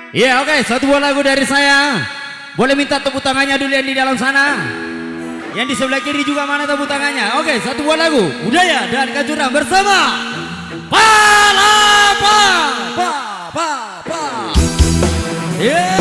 Iya, oke, satu buah lagu dari saya. Boleh minta tepuk tangannya dulu yang di dalam sana. Yang di sebelah kiri juga mana tepuk tangannya. Oke, satu buah lagu budaya dan kejuran bersama Palapa. Pa. Yeah.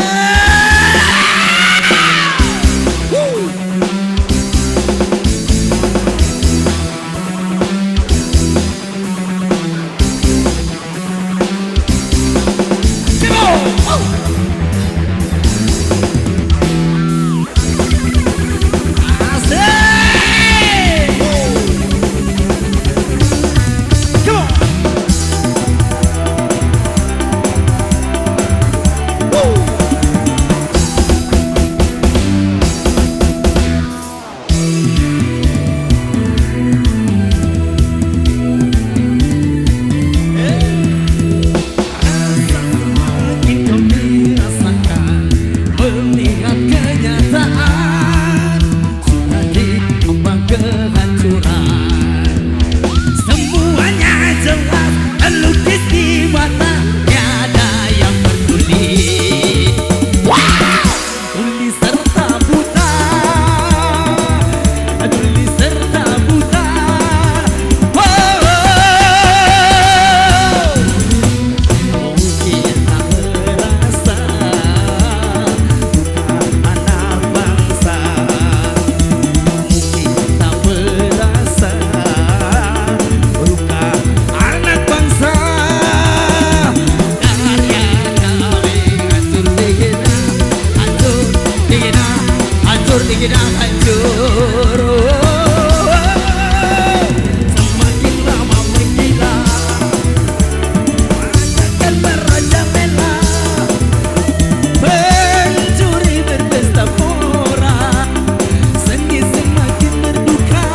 Dikit hancur, semakin lama menggila, akan merajalela, pencuri berpesta pora, seni semakin berduka.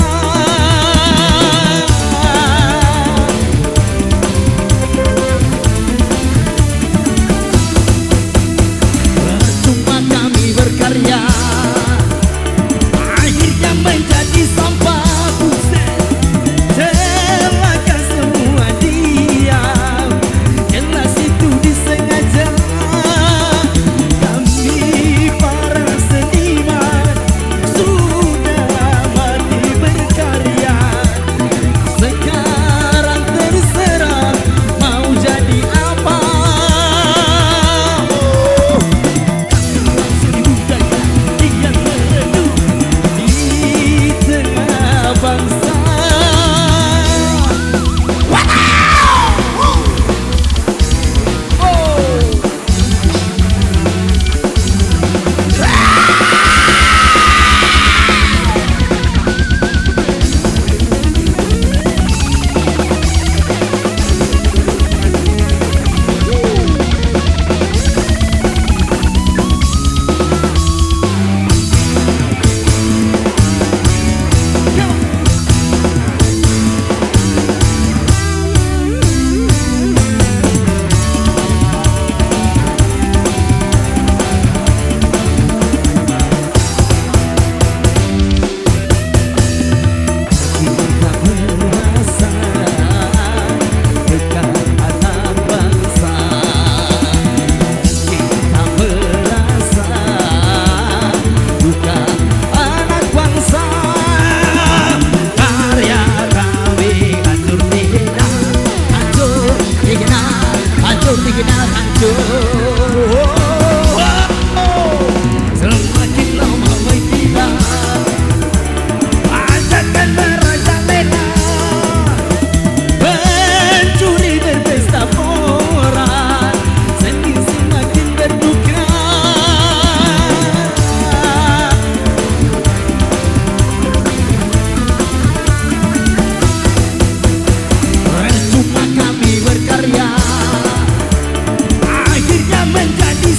Percuma kami berkarya, menjadi sampah buset, celaka semua diam, jelas itu disengaja. Kami para seniman sudah mati berkarya, sekarang terserah mau jadi apa. Seni budaya yang meredup bangsa. Semakin lama menggila, ajakan merajalela, pencuri berpesta pora, seni semakin berduka. Percuma kami berkarya, akhirnya menjadi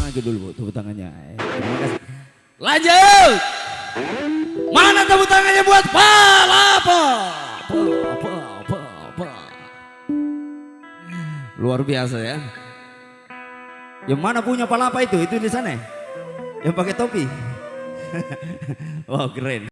lagi dulu tepuk tangannya. Terima kasih. Lanjut. Mana tepuk tangannya buat Palapa? Luar biasa ya. Yang mana punya Palapa itu? Itu di sana. Yang pakai topi. Wow, keren.